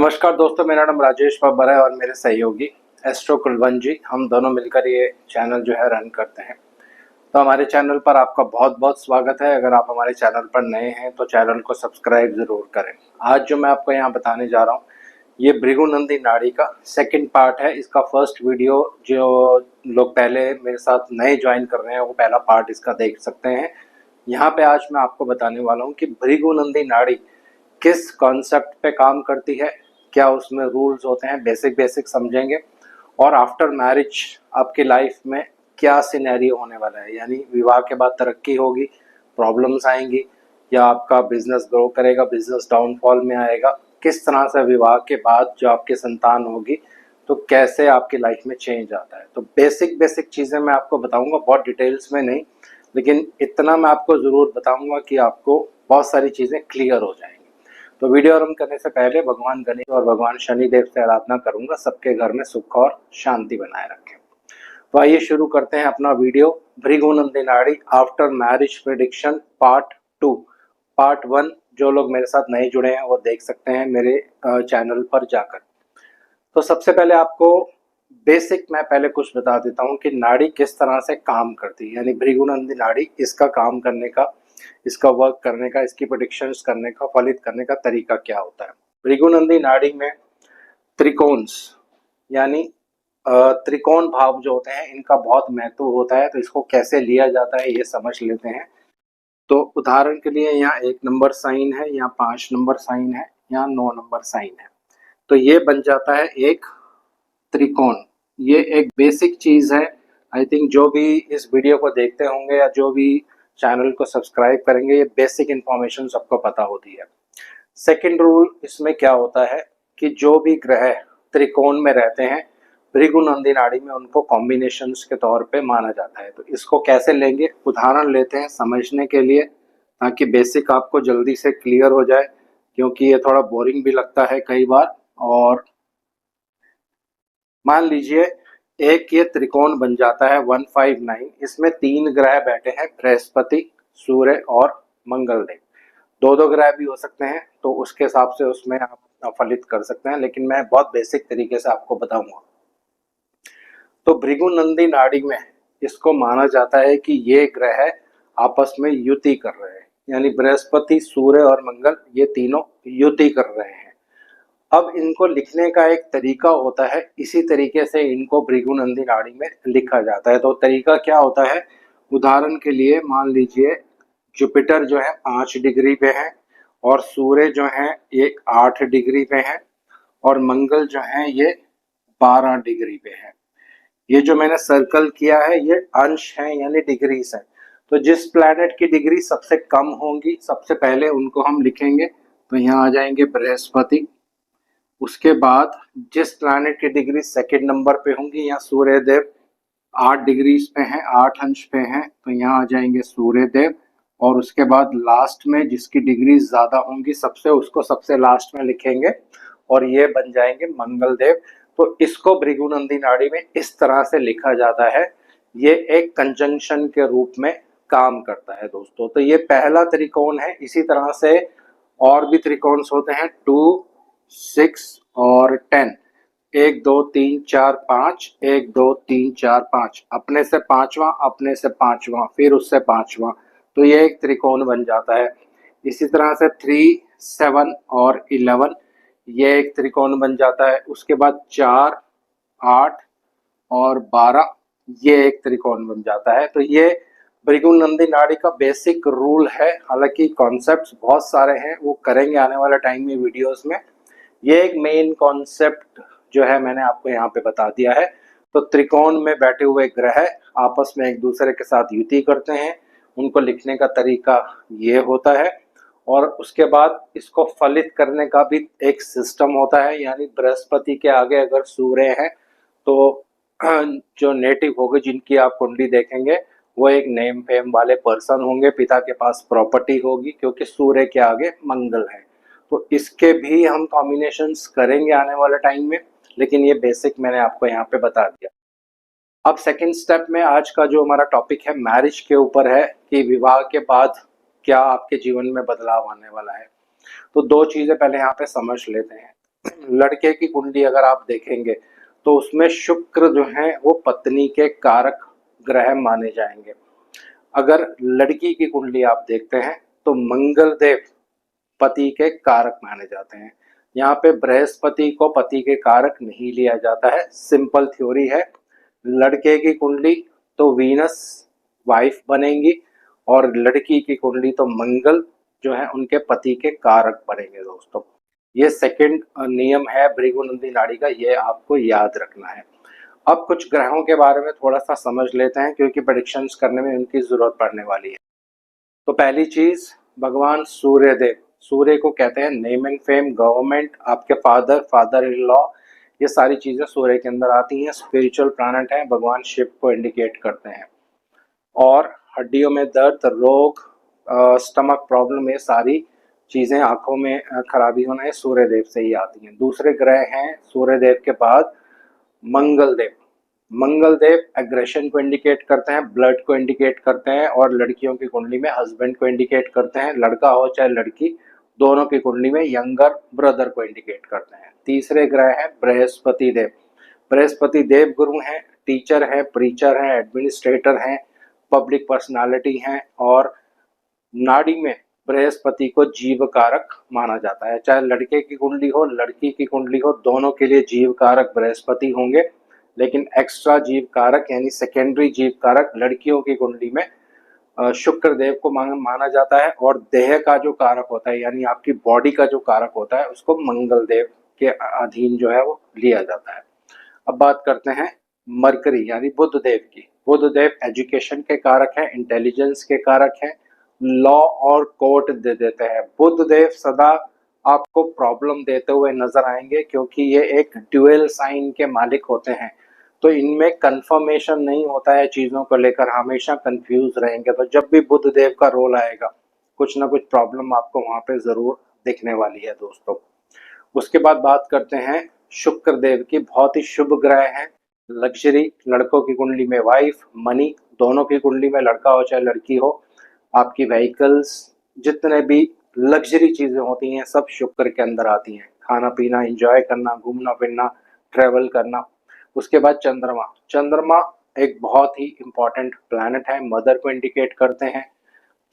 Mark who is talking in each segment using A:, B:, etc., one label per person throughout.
A: नमस्कार दोस्तों, मेरा नाम राजेश बाबर है और मेरे सहयोगी एस्ट्रो कुलवंत जी, हम दोनों मिलकर ये चैनल जो है रन करते हैं। तो हमारे चैनल पर आपका बहुत बहुत स्वागत है। अगर आप हमारे चैनल पर नए हैं तो चैनल को सब्सक्राइब ज़रूर करें। आज जो मैं आपको यहाँ बताने जा रहा हूँ ये भृगुनंदी नाड़ी का सेकंड पार्ट है। इसका फर्स्ट वीडियो जो लोग पहले मेरे साथ नए ज्वाइन कर रहे हैं वो पहला पार्ट इसका देख सकते हैं। यहाँ पे आज मैं आपको बताने वाला हूँ कि भृगुनंदी नाड़ी किस कॉन्सेप्ट पे काम करती है, क्या उसमें रूल्स होते हैं, बेसिक बेसिक समझेंगे। और आफ्टर मैरिज आपकी लाइफ में क्या सिनेरियो होने वाला है, यानी विवाह के बाद तरक्की होगी, प्रॉब्लम्स आएंगी, या आपका बिजनेस ग्रो करेगा, बिजनेस डाउनफॉल में आएगा, किस तरह से विवाह के बाद जो आपकी संतान होगी तो कैसे आपकी लाइफ में चेंज आता है। तो बेसिक बेसिक चीज़ें मैं आपको बताऊंगा, बहुत डिटेल्स में नहीं, लेकिन इतना मैं आपको ज़रूर बताऊंगा कि आपको बहुत सारी चीज़ें क्लियर हो जाएंगी। तो वीडियो आरंभ करने से पहले भगवान गणेश और भगवान शनिदेव से आराधना करूंगा सबके घर में सुख और शांति बनाए रखें। तो आइए शुरू करते हैं अपना वीडियो। भृगुनंदी नाड़ी after marriage prediction part 2। Part 1 जो लोग मेरे साथ नए जुड़े हैं वो देख सकते हैं मेरे चैनल पर जाकर। तो सबसे पहले आपको बेसिक मैं पहले कुछ बता देता हूँ कि नाड़ी किस तरह से काम करती है, यानी भृगुनंदी नाड़ी, इसका काम करने का, इसका वर्क करने का, इसकी प्रेडिक्शंस करने का, फलित करने का तरीका क्या होता है। भृगुनंदी नाड़ी में त्रिकोण्स यानी त्रिकोण भाव जो होते हैं इनका बहुत महत्व होता है। तो इसको कैसे लिया जाता है ये समझ लेते हैं। तो उदाहरण के लिए यहाँ 1 नंबर साइन है, यहाँ 5 नंबर साइन है, यहाँ 9 नंबर साइन है, तो ये बन जाता है एक त्रिकोण। ये एक बेसिक चीज है। आई थिंक जो भी इस वीडियो को देखते होंगे या जो भी चैनल को सब्सक्राइब करेंगे, ये बेसिक इंफॉर्मेशन सबको पता होती है। सेकंड रूल इसमें क्या होता है कि जो भी ग्रह त्रिकोण में रहते हैं भृगुनंदी नाड़ी में उनको कॉम्बिनेशंस के तौर पे माना जाता है। तो इसको कैसे लेंगे, उदाहरण लेते हैं समझने के लिए, ताकि बेसिक आपको जल्दी से क्लियर हो जाए, क्योंकि ये थोड़ा बोरिंग भी लगता है कई बार। और मान लीजिए एक ये त्रिकोण बन जाता है 159, इसमें 3 ग्रह बैठे हैं, बृहस्पति, सूर्य और मंगल देव। 2-2 ग्रह भी हो सकते हैं, तो उसके हिसाब से उसमें आप फलित कर सकते हैं, लेकिन मैं बहुत बेसिक तरीके से आपको बताऊंगा। तो भृगुनंदी नाड़ी में इसको माना जाता है कि ये ग्रह आपस में युति कर रहे हैं, यानी बृहस्पति, सूर्य और मंगल ये तीनों युति कर रहे हैं। अब इनको लिखने का एक तरीका होता है, इसी तरीके से इनको भृगुनंदी नाड़ी में लिखा जाता है। तो तरीका क्या होता है, उदाहरण के लिए मान लीजिए जुपिटर जो है 5 डिग्री पे है, और सूर्य जो है ये 8 डिग्री पे है, और मंगल जो है ये 12 डिग्री पे है। ये जो मैंने सर्कल किया है ये अंश है, यानी डिग्रीज है। तो जिस प्लैनेट की डिग्री सबसे कम होंगी सबसे पहले उनको हम लिखेंगे। तो यहाँ आ जाएंगे बृहस्पति। उसके बाद जिस प्लैनेट की डिग्री सेकंड नंबर पे होंगी, यहाँ सूर्य देव 8 डिग्री पे हैं, 8 अंश पे हैं, तो यहाँ आ जाएंगे सूर्य देव। और उसके बाद लास्ट में जिसकी डिग्री ज्यादा होंगी सबसे, उसको सबसे लास्ट में लिखेंगे, और ये बन जाएंगे मंगल देव। तो इसको भृगुनंदी नाड़ी में इस तरह से लिखा जाता है। ये एक कंजंक्शन के रूप में काम करता है दोस्तों। तो ये पहला त्रिकोण है। इसी तरह से और भी त्रिकोण होते हैं 2, 6 और 10। 1 2 3 4 5, 1 2 3 4 5, अपने से पांचवा, अपने से पांचवा, फिर उससे पांचवा, तो ये एक त्रिकोण बन जाता है। इसी तरह से 3, 7 और 11 ये एक त्रिकोण बन जाता है। उसके बाद 4, 8 और 12 ये एक त्रिकोण बन जाता है। तो ये भृगुनंदी नाड़ी का बेसिक रूल है। हालांकि कॉन्सेप्ट्स बहुत सारे हैं, वो करेंगे आने वाले टाइम में वीडियोस में। ये एक मेन कॉन्सेप्ट जो है मैंने आपको यहाँ पे बता दिया है। तो त्रिकोण में बैठे हुए ग्रह आपस में एक दूसरे के साथ युति करते हैं, उनको लिखने का तरीका ये होता है। और उसके बाद इसको फलित करने का भी एक सिस्टम होता है, यानी बृहस्पति के आगे अगर सूर्य है तो जो नेटिव होंगे, जिनकी आप कुंडली देखेंगे, वो एक नेम फेम वाले पर्सन होंगे, पिता के पास प्रॉपर्टी होगी, क्योंकि सूर्य के आगे मंगल है। तो इसके भी हम कॉम्बिनेशंस करेंगे आने वाले टाइम में, लेकिन ये बेसिक मैंने आपको यहाँ पे बता दिया। अब सेकंड स्टेप में आज का जो हमारा टॉपिक है मैरिज के ऊपर है, कि विवाह के बाद क्या आपके जीवन में बदलाव आने वाला है। तो 2 चीजें पहले यहाँ पे समझ लेते हैं। लड़के की कुंडली अगर आप देखेंगे तो उसमें शुक्र जो है वो पत्नी के कारक ग्रह माने जाएंगे। अगर लड़की की कुंडली आप देखते हैं तो मंगल देव पति के कारक माने जाते हैं। यहाँ पे बृहस्पति को पति के कारक नहीं लिया जाता है। सिंपल थ्योरी है। लड़के की कुंडली तो वीनस वाइफ बनेंगी और लड़की की कुंडली तो मंगल जो है उनके पति के कारक बनेंगे दोस्तों। ये सेकंड नियम है भृगुनंदी नाड़ी का, ये आपको याद रखना है। अब कुछ ग्रहों के बारे में थोड़ा सा समझ लेते हैं क्योंकि प्रेडिक्शंस करने में उनकी जरूरत पड़ने वाली है। तो पहली चीज, भगवान सूर्य देव, सूर्य को कहते हैं नेम एंड फेम, गवर्नमेंट, आपके फादर इन लॉ, ये सारी चीजें सूर्य के अंदर आती हैं। स्पिरिचुअल प्लैनेट है, भगवान शिव को इंडिकेट करते हैं। और हड्डियों में दर्द, रोग, स्टमक प्रॉब्लम, ये सारी चीजें, आंखों में खराबी होना, ये सूर्य देव से ही आती हैं। दूसरे ग्रह हैं सूर्य देव के बाद मंगल देव। मंगल देव एग्रेशन को इंडिकेट करते हैं, ब्लड को इंडिकेट करते हैं और लड़कियों की कुंडली में हस्बैंड को इंडिकेट करते हैं। लड़का हो चाहे लड़की, दोनों की कुंडली में यंगर ब्रदर को इंडिकेट करते हैं। तीसरे ग्रह है बृहस्पति देव। बृहस्पति देव गुरु हैं, टीचर हैं, प्रीचर हैं, एडमिनिस्ट्रेटर हैं, पब्लिक पर्सनालिटी हैं और नाड़ी में बृहस्पति को जीव कारक माना जाता है। चाहे लड़के की कुंडली हो लड़की की कुंडली हो, दोनों के लिए जीव कारक बृहस्पति होंगे, लेकिन एक्स्ट्रा जीव कारक यानी सेकेंडरी जीव कारक लड़कियों की कुंडली में शुक्र देव को माना जाता है। और देह का जो कारक होता है यानी आपकी बॉडी का जो कारक होता है उसको मंगल देव के अधीन जो है वो लिया जाता है। अब बात करते हैं मरकरी यानी बुध देव की। बुध देव एजुकेशन के कारक हैं, इंटेलिजेंस के कारक हैं, लॉ और कोर्ट दे देते हैं। बुध देव सदा आपको प्रॉब्लम देते हुए नजर आएंगे क्योंकि ये एक ड्यूअल साइन के मालिक होते हैं, तो इनमें कंफर्मेशन नहीं होता है चीजों को लेकर, हमेशा कंफ्यूज रहेंगे। तो जब भी बुध देव का रोल आएगा कुछ ना कुछ प्रॉब्लम आपको वहां पे जरूर दिखने वाली है दोस्तों। उसके बाद बात करते हैं शुक्र देव की। बहुत ही शुभ ग्रह है। लग्जरी, लड़कों की कुंडली में वाइफ, मनी, दोनों की कुंडली में लड़का हो चाहे लड़की हो, आपकी व्हीकल्स, जितने भी लग्जरी चीजें होती हैं सब शुक्र के अंदर आती हैं। खाना पीना, एंजॉय करना, घूमना फिरना, ट्रेवल करना। उसके बाद चंद्रमा। चंद्रमा एक बहुत ही इंपॉर्टेंट प्लैनेट है, मदर को इंडिकेट करते हैं,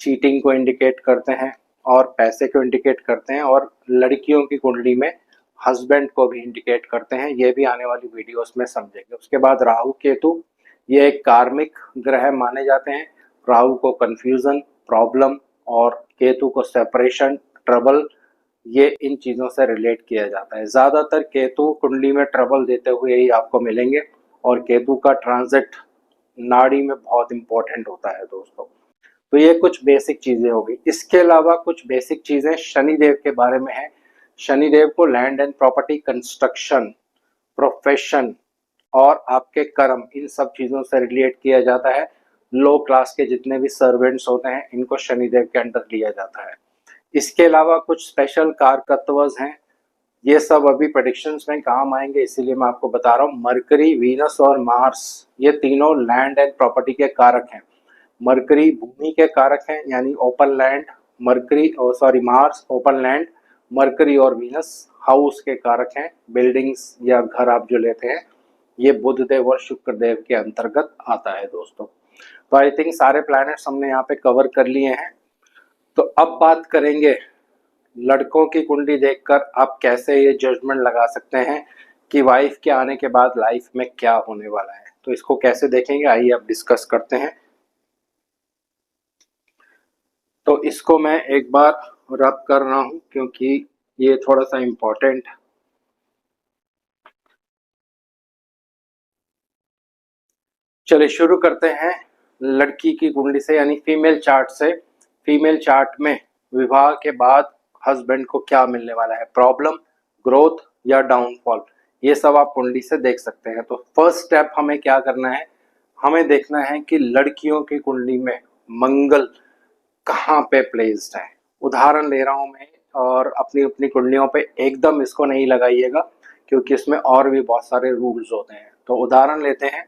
A: चीटिंग को इंडिकेट करते हैं और पैसे को इंडिकेट करते हैं और लड़कियों की कुंडली में हस्बैंड को भी इंडिकेट करते हैं। ये भी आने वाली वीडियोस में समझेंगे। उसके बाद राहु केतु, ये एक कार्मिक ग्रह माने जाते हैं। राहु को कंफ्यूजन, प्रॉब्लम और केतु को सेपरेशन, ट्रबल, ये इन चीज़ों से रिलेट किया जाता है। ज़्यादातर केतु कुंडली में ट्रबल देते हुए ही आपको मिलेंगे और केतु का ट्रांजिट नाड़ी में बहुत इंपॉर्टेंट होता है दोस्तों। तो ये कुछ बेसिक चीज़ें हो गई। इसके अलावा कुछ बेसिक चीज़ें शनिदेव के बारे में है। शनिदेव को land and property, construction, profession और आपके कर्म, इन सब चीज़ों से रिलेट किया जाता है। लो क्लास के जितने भी सर्वेंट्स होते हैं इनको शनिदेव के अंडर लिया जाता है। इसके अलावा कुछ स्पेशल कारकत्वज हैं, ये सब अभी प्रेडिक्शंस में काम आएंगे इसीलिए मैं आपको बता रहा हूँ। मरकरी, वीनस और मार्स, ये तीनों लैंड एंड प्रॉपर्टी के कारक हैं। मरकरी भूमि के कारक हैं यानी open land, Mars open land, mercury और वीनस हाउस के कारक हैं, बिल्डिंग्स या घर आप जो लेते हैं। ये बुध देव और शुक्र देव के अंतर्गत आता है दोस्तों। तो आई थिंक सारे प्लैनेट्स हमने यहाँ पे कवर कर लिए हैं। तो अब बात करेंगे लड़कों की कुंडली देखकर आप कैसे ये जजमेंट लगा सकते हैं कि वाइफ के आने के बाद लाइफ में क्या होने वाला है। तो इसको कैसे देखेंगे आइए अब डिस्कस करते हैं। तो इसको मैं एक बार रब कर रहा हूं क्योंकि ये थोड़ा सा इम्पोर्टेंट। चलिए शुरू करते हैं लड़की की कुंडली से यानी फीमेल चार्ट से। फीमेल चार्ट में विवाह के बाद हस्बैंड को क्या मिलने वाला है, प्रॉब्लम, ग्रोथ या डाउनफॉल, ये सब आप कुंडली से देख सकते हैं। तो फर्स्ट स्टेप हमें क्या करना है, हमें देखना है कि लड़कियों की कुंडली में मंगल कहाँ पे प्लेस्ड है। उदाहरण ले रहा हूं मैं और अपनी अपनी कुंडलियों पे एकदम इसको नहीं लगाइएगा क्योंकि इसमें और भी बहुत सारे रूल्स होते हैं। तो उदाहरण लेते हैं,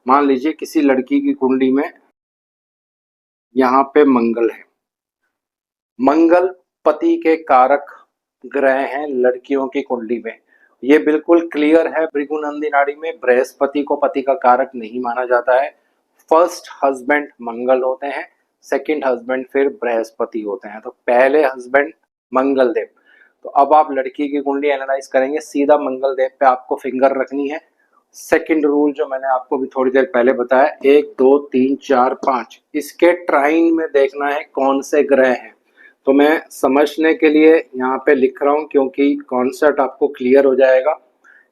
A: मान लीजिए किसी लड़की की कुंडली में यहाँ पे मंगल है। मंगल पति के कारक ग्रह हैं लड़कियों की कुंडली में। ये बिल्कुल क्लियर है, भृगुनंदी नाड़ी में बृहस्पति को पति का कारक नहीं माना जाता है। फर्स्ट हस्बैंड मंगल होते हैं, सेकंड हस्बैंड फिर बृहस्पति होते हैं। तो पहले हस्बैंड मंगल देव। तो अब आप लड़की की कुंडली एनालाइज करेंगे, सीधा मंगल देव पे आपको फिंगर रखनी है। सेकंड रूल जो मैंने आपको भी थोड़ी देर पहले बताया, 1 2 3 4 5, इसके ट्राइन में देखना है कौन से ग्रह हैं। तो मैं समझने के लिए यहाँ पे लिख रहा हूँ क्योंकि कॉन्सेप्ट आपको क्लियर हो जाएगा।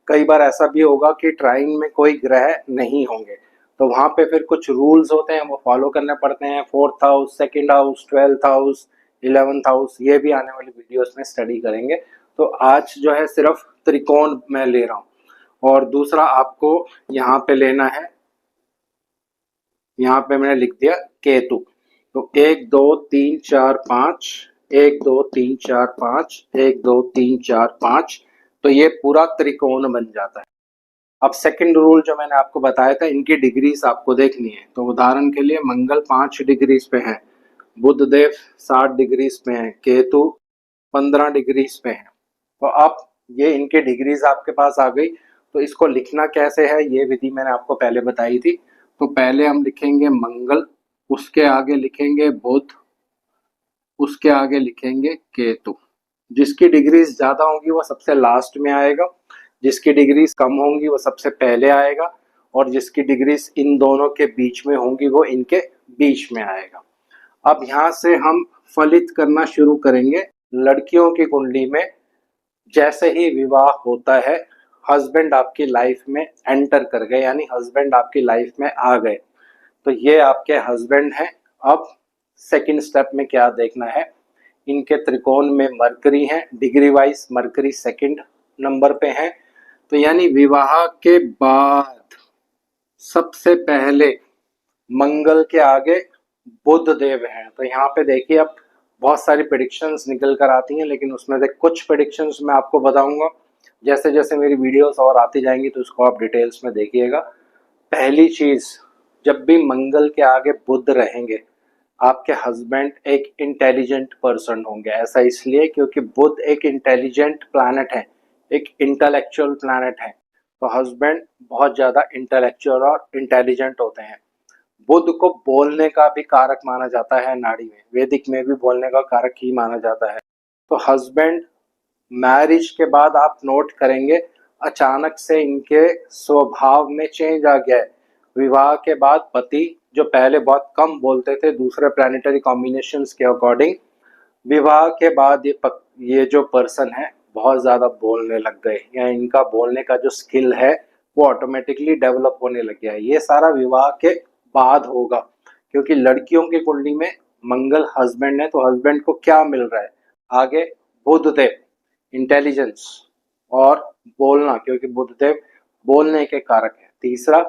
A: कई बार ऐसा भी होगा कि ट्राइन में कोई ग्रह नहीं होंगे, तो वहाँ पे फिर कुछ रूल्स होते हैं वो फॉलो करने पड़ते हैं। 4th house, 2nd house, 12th house, 11th house, ये भी आने वाली वीडियोस में स्टडी करेंगे। तो आज जो है सिर्फ त्रिकोण मैं ले रहा हूँ। और दूसरा आपको यहाँ पे लेना है, यहाँ पे मैंने लिख दिया केतु। तो 1 2 3 4 5, 1 2 3 4 5, 1 2 3 4 5, तो ये पूरा त्रिकोण बन जाता है। अब सेकंड रूल जो मैंने आपको बताया था, इनकी डिग्रीज आपको देखनी है। तो उदाहरण के लिए मंगल 5 डिग्रीज पे है, बुध देव 60 डिग्रीज पे है, केतु 15 डिग्रीज पे है। तो अब ये इनके डिग्रीज आपके पास आ गई। तो इसको लिखना कैसे है, ये विधि मैंने आपको पहले बताई थी। तो पहले हम लिखेंगे मंगल, उसके आगे लिखेंगे बुध, उसके आगे लिखेंगे केतु। जिसकी डिग्रीज ज्यादा होंगी वो सबसे लास्ट में आएगा, जिसकी डिग्रीज कम होंगी वो सबसे पहले आएगा, और जिसकी डिग्रीज इन दोनों के बीच में होंगी वो इनके बीच में आएगा। अब यहाँ से हम फलित करना शुरू करेंगे। लड़कियों की कुंडली में जैसे ही विवाह होता है, हस्बैंड आपकी लाइफ में एंटर कर गए, यानी हस्बैंड आपकी लाइफ में आ गए, तो ये आपके हस्बैंड हैं। अब सेकंड स्टेप में क्या देखना है, इनके त्रिकोण में मरकरी है, degree wise mercury second number पे है। तो यानी विवाह के बाद सबसे पहले मंगल के आगे बुध देव हैं। तो यहाँ पे देखिए अब बहुत सारी प्रेडिक्शंस निकल कर आती हैं, लेकिन उसमें से कुछ प्रेडिक्शंस मैं आपको बताऊंगा। जैसे जैसे मेरी वीडियोस और आती जाएंगी तो उसको आप डिटेल्स में देखिएगा। पहली चीज, जब भी मंगल के आगे बुध रहेंगे, आपके हस्बैंड एक इंटेलिजेंट पर्सन होंगे। ऐसा इसलिए क्योंकि बुध एक इंटेलिजेंट प्लैनेट है, एक इंटेलेक्चुअल प्लैनेट है। तो हस्बैंड बहुत ज्यादा इंटेलेक्चुअल और इंटेलिजेंट होते हैं। बुध को बोलने का भी कारक माना जाता है, नाड़ी में वैदिक में भी बोलने का कारक ही माना जाता है। तो हस्बैंड मैरिज के बाद आप नोट करेंगे अचानक से इनके स्वभाव में चेंज आ गया है। विवाह के बाद पति जो पहले बहुत कम बोलते थे दूसरे प्लानिटरी कॉम्बिनेशंस के अकॉर्डिंग, विवाह के बाद ये जो पर्सन है बहुत ज्यादा बोलने लग गए, या इनका बोलने का जो स्किल है वो ऑटोमेटिकली डेवलप होने लग गया है। ये सारा विवाह के बाद होगा, क्योंकि लड़कियों की कुंडली में मंगल हस्बैंड है, तो हस्बैंड को क्या मिल रहा है आगे, बुधदेव इंटेलिजेंस और बोलना, क्योंकि बुधदेव बोलने के कारक है। तीसरा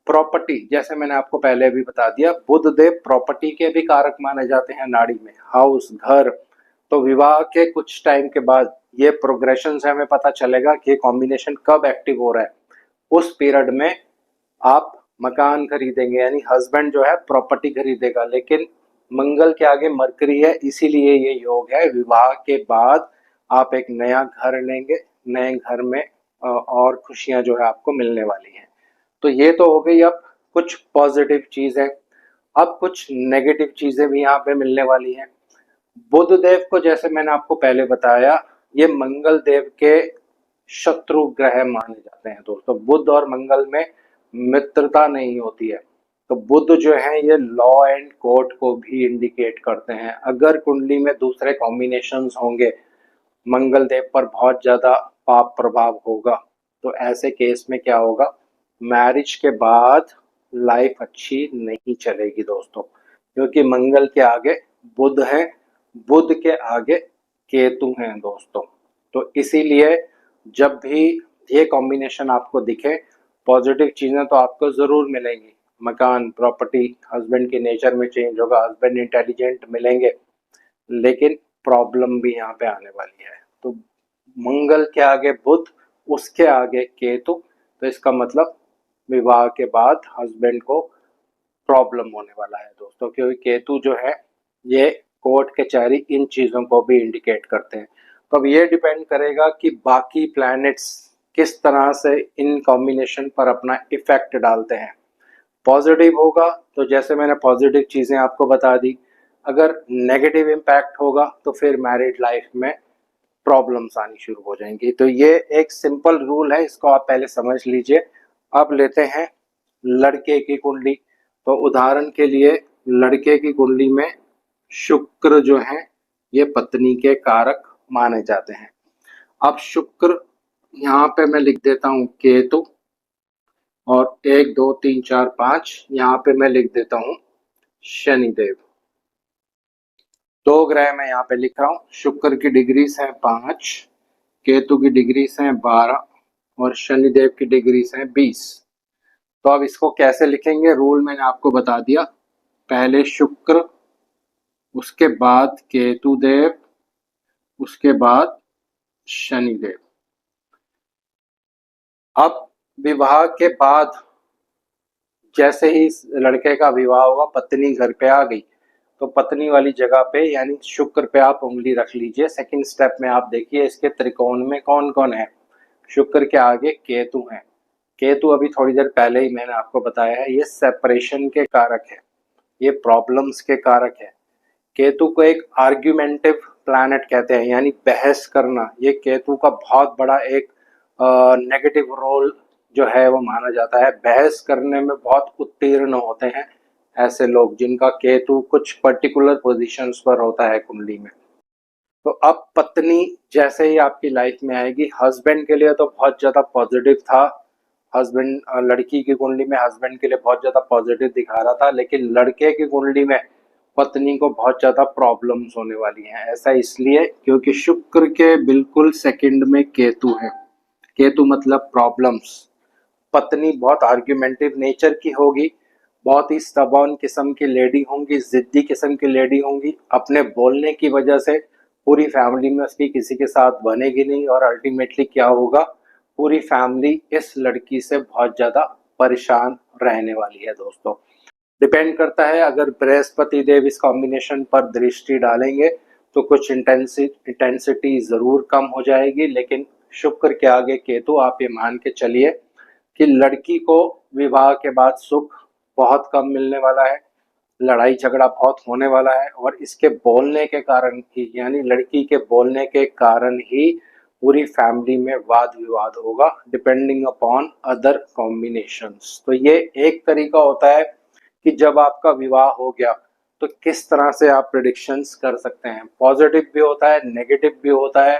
A: प्रॉपर्टी, जैसे मैंने आपको पहले भी बता दिया, बुधदेव प्रॉपर्टी के भी कारक माने जाते हैं नाड़ी में, हाउस घर। तो विवाह के कुछ टाइम के बाद ये प्रोग्रेशन से हमें पता चलेगा कि ये कॉम्बिनेशन कब एक्टिव हो रहा है। उस पीरियड में आप मकान खरीदेंगे, यानी हस्बैंड जो है प्रॉपर्टी खरीदेगा। लेकिन मंगल के आगे मरकरी है, इसीलिए ये योग है विवाह के बाद आप एक नया घर लेंगे, नए घर में और खुशियां जो है आपको मिलने वाली हैं। तो ये तो हो गई अब कुछ पॉजिटिव चीजें। अब कुछ नेगेटिव चीजें भी यहाँ पे मिलने वाली हैं। बुध देव को जैसे मैंने आपको पहले बताया, ये मंगल देव के शत्रु ग्रह माने जाते हैं दोस्तों। बुध और मंगल में मित्रता नहीं होती है। तो बुध जो है ये लॉ एंड कोर्ट को भी इंडिकेट करते हैं। अगर कुंडली में दूसरे कॉम्बिनेशंस होंगे, मंगल देव पर बहुत ज्यादा पाप प्रभाव होगा, तो ऐसे केस में क्या होगा, मैरिज के बाद लाइफ अच्छी नहीं चलेगी दोस्तों, क्योंकि मंगल के आगे बुध है, बुध के आगे केतु हैं दोस्तों। तो इसीलिए जब भी ये कॉम्बिनेशन आपको दिखे, पॉजिटिव चीजें तो आपको जरूर मिलेंगी, मकान प्रॉपर्टी, हस्बैंड के नेचर में चेंज होगा, हस्बैंड इंटेलिजेंट मिलेंगे, लेकिन प्रॉब्लम भी यहाँ पे आने वाली है। तो मंगल के आगे बुध, उसके आगे केतु, तो इसका मतलब विवाह के बाद हस्बैंड को प्रॉब्लम होने वाला है दोस्तों, क्योंकि केतु जो है ये कोर्ट कचहरी इन चीजों को भी इंडिकेट करते हैं। तो अब ये डिपेंड करेगा कि बाकी प्लैनेट्स किस तरह से इन कॉम्बिनेशन पर अपना इफेक्ट डालते हैं। पॉजिटिव होगा तो जैसे मैंने पॉजिटिव चीज़ें आपको बता दी, अगर नेगेटिव इम्पैक्ट होगा तो फिर मैरिड लाइफ में प्रॉब्लम्स आनी शुरू हो जाएंगी। तो ये एक सिंपल रूल है, इसको आप पहले समझ लीजिए। अब लेते हैं लड़के की कुंडली। तो उदाहरण के लिए लड़के की कुंडली में शुक्र जो है ये पत्नी के कारक माने जाते हैं। अब शुक्र यहाँ पे मैं लिख देता हूँ केतु, और 1 2 3 4 5 यहाँ पे मैं लिख देता हूँ शनिदेव। 2 ग्रह मैं यहाँ पे लिख रहा हूँ। शुक्र की डिग्रीज हैं 5, केतु की डिग्रीज हैं 12 और शनिदेव की डिग्रीज हैं 20। तो अब इसको कैसे लिखेंगे, रूल मैंने आपको बता दिया। पहले शुक्र, उसके बाद केतु देव, उसके बाद शनिदेव। अब विवाह के बाद जैसे ही लड़के का विवाह होगा, पत्नी घर पे आ गई, तो पत्नी वाली जगह पे यानी शुक्र पे आप उंगली रख लीजिए। सेकंड स्टेप में आप देखिए इसके त्रिकोण में कौन कौन है। शुक्र के आगे केतु है। केतु अभी थोड़ी देर पहले ही मैंने आपको बताया है, ये सेपरेशन के कारक है, ये प्रॉब्लम्स के कारक है। केतु को एक आर्ग्यूमेंटिव प्लैनेट कहते हैं, यानी बहस करना। ये केतु का बहुत बड़ा एक नेगेटिव रोल जो है वो माना जाता है। बहस करने में बहुत उत्तीर्ण होते हैं ऐसे लोग जिनका केतु कुछ पर्टिकुलर पोजीशंस पर होता है कुंडली में। तो अब पत्नी जैसे ही आपकी लाइफ में आएगी, हस्बैंड के लिए तो बहुत ज़्यादा पॉजिटिव था। हस्बैंड, लड़की की कुंडली में हस्बैंड के लिए बहुत ज़्यादा पॉजिटिव दिखा रहा था, लेकिन लड़के की कुंडली में पत्नी को बहुत ज़्यादा प्रॉब्लम्स होने वाली हैं। ऐसा इसलिए क्योंकि शुक्र के बिल्कुल सेकंड में केतु है। केतु मतलब प्रॉब्लम्स। पत्नी बहुत आर्ग्यूमेंटिव नेचर की होगी, बहुत ही स्टबर्न किस्म की लेडी होंगी, जिद्दी किस्म की लेडी होंगी। अपने बोलने की वजह से पूरी फैमिली में उसकी किसी के साथ बनेगी नहीं, और अल्टीमेटली क्या होगा, पूरी फैमिली इस लड़की से बहुत ज़्यादा परेशान रहने वाली है। दोस्तों, डिपेंड करता है, अगर बृहस्पति देव इस कॉम्बिनेशन पर दृष्टि डालेंगे तो कुछ इंटेंसिटी ज़रूर कम हो जाएगी, लेकिन शुक्र के आगे केतु, आप ये मान के चलिए कि लड़की को विवाह के बाद सुख बहुत कम मिलने वाला है, लड़ाई झगड़ा बहुत होने वाला है, और इसके बोलने के कारण ही, यानी लड़की के बोलने के कारण ही पूरी फैमिली में वाद विवाद होगा, डिपेंडिंग अपॉन अदर कॉम्बिनेशंस। तो ये एक तरीका होता है कि जब आपका विवाह हो गया तो किस तरह से आप प्रिडिक्शंस कर सकते हैं। पॉजिटिव भी होता है, नेगेटिव भी होता है,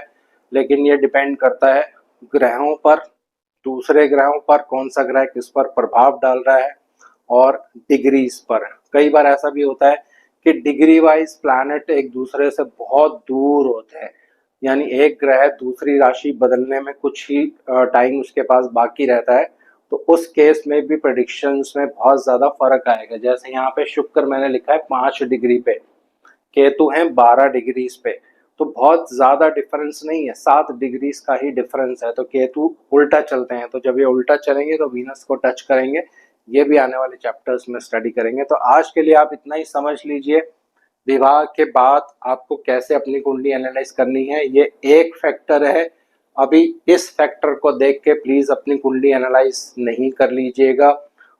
A: लेकिन ये डिपेंड करता है ग्रहों पर, दूसरे ग्रहों पर, कौन सा ग्रह किस पर प्रभाव डाल रहा है, और डिग्रीज पर। कई बार ऐसा भी होता है कि डिग्री वाइज प्लैनेट एक दूसरे से बहुत दूर होते हैं, यानी एक ग्रह दूसरी राशि बदलने में कुछ ही टाइम उसके पास बाकी रहता है, तो उस केस में भी प्रेडिक्शंस में बहुत ज़्यादा फर्क आएगा। जैसे यहाँ पे शुक्र मैंने लिखा है 5 डिग्री पे, केतु हैं 12 डिग्रीज पे, तो बहुत ज़्यादा डिफरेंस नहीं है, 7 डिग्रीज का ही डिफरेंस है। तो केतु उल्टा चलते हैं, तो जब ये उल्टा चलेंगे तो वीनस को टच करेंगे। ये भी आने वाले चैप्टर्स में स्टडी करेंगे। तो आज के लिए आप इतना ही समझ लीजिए, विवाह के बाद आपको कैसे अपनी कुंडली एनालाइज करनी है, ये एक फैक्टर है। अभी इस फैक्टर को देख के प्लीज़ अपनी कुंडली एनालाइज नहीं कर लीजिएगा,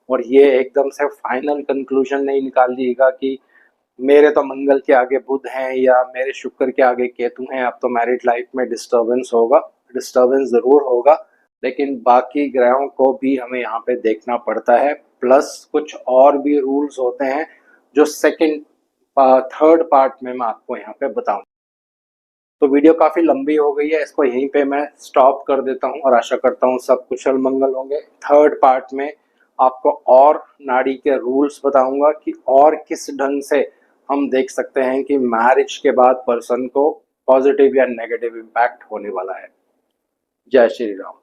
A: और ये एकदम से फाइनल कंक्लूजन नहीं निकालिएगा कि मेरे तो मंगल के आगे बुध हैं या मेरे शुक्र के आगे केतु हैं, अब तो मैरिड लाइफ में डिस्टर्बेंस होगा। डिस्टर्बेंस ज़रूर होगा, लेकिन बाकी ग्रहों को भी हमें यहाँ पे देखना पड़ता है, प्लस कुछ और भी रूल्स होते हैं जो सेकंड थर्ड पार्ट में मैं आपको यहाँ पे बताऊँ। तो वीडियो काफ़ी लंबी हो गई है, इसको यहीं पे मैं स्टॉप कर देता हूँ, और आशा करता हूँ सब कुशल मंगल होंगे। थर्ड पार्ट में आपको और नाड़ी के रूल्स बताऊंगा कि और किस ढंग से हम देख सकते हैं कि मैरिज के बाद पर्सन को पॉजिटिव या नेगेटिव इम्पैक्ट होने वाला है। जय श्री राम।